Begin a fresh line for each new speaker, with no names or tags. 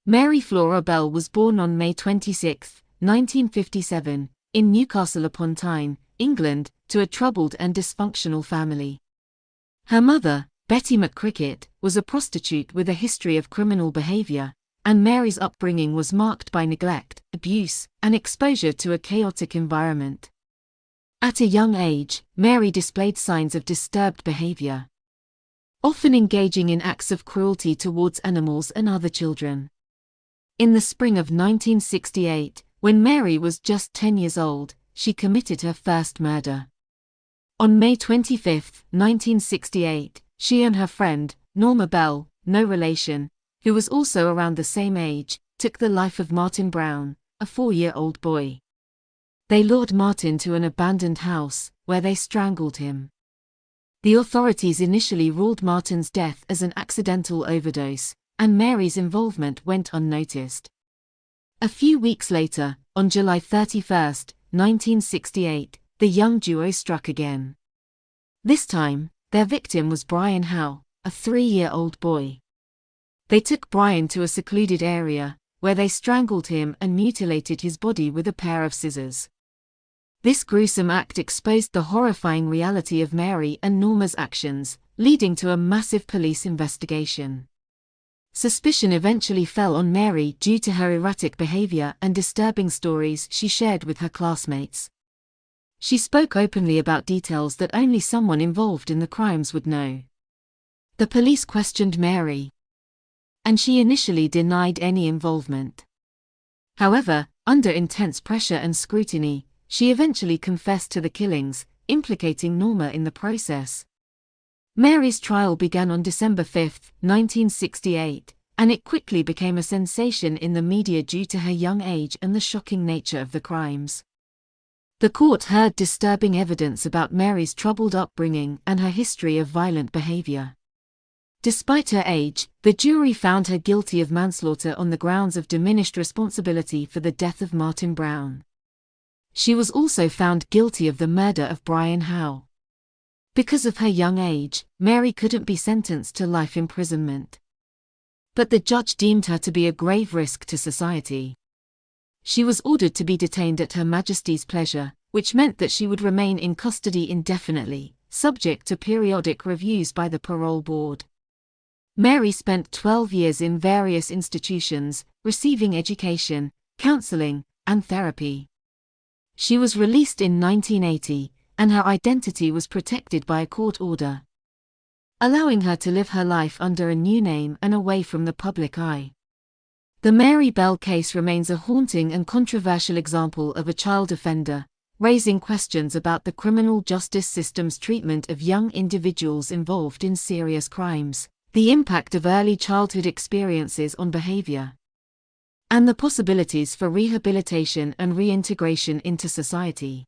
Mary Flora Bell was born on May 26, 1957, in Newcastle upon Tyne, England, to a troubled and dysfunctional family. Her mother, Betty McCricket, was a prostitute with a history of criminal behavior, and Mary's upbringing was marked by neglect, abuse, and exposure to a chaotic environment. At a young age, Mary displayed signs of disturbed behavior, often engaging in acts of cruelty towards animals and other children. In the spring of 1968, when Mary was just 10 years old, she committed her first murder. On May 25, 1968, she and her friend, Norma Bell, no relation, who was also around the same age, took the life of Martin Brown, a 4-year-old boy. They lured Martin to an abandoned house, where they strangled him. The authorities initially ruled Martin's death as an accidental overdose, and Mary's involvement went unnoticed. A few weeks later, on July 31, 1968, the young duo struck again. This time, their victim was Brian Howe, a 3-year-old boy. They took Brian to a secluded area, where they strangled him and mutilated his body with a pair of scissors. This gruesome act exposed the horrifying reality of Mary and Norma's actions, leading to a massive police investigation. Suspicion eventually fell on Mary due to her erratic behavior and disturbing stories she shared with her classmates. She spoke openly about details that only someone involved in the crimes would know. The police questioned Mary, and she initially denied any involvement. However, under intense pressure and scrutiny, she eventually confessed to the killings, implicating Norma in the process. Mary's trial began on December 5, 1968, and it quickly became a sensation in the media due to her young age and the shocking nature of the crimes. The court heard disturbing evidence about Mary's troubled upbringing and her history of violent behavior. Despite her age, the jury found her guilty of manslaughter on the grounds of diminished responsibility for the death of Martin Brown. She was also found guilty of the murder of Brian Howe. Because of her young age, Mary couldn't be sentenced to life imprisonment. But the judge deemed her to be a grave risk to society. She was ordered to be detained at Her Majesty's pleasure, which meant that she would remain in custody indefinitely, subject to periodic reviews by the parole board. Mary spent 12 years in various institutions, receiving education, counseling, and therapy. She was released in 1980, and her identity was protected by a court order, allowing her to live her life under a new name and away from the public eye. The Mary Bell case remains a haunting and controversial example of a child offender, raising questions about the criminal justice system's treatment of young individuals involved in serious crimes, the impact of early childhood experiences on behavior, and the possibilities for rehabilitation and reintegration into society.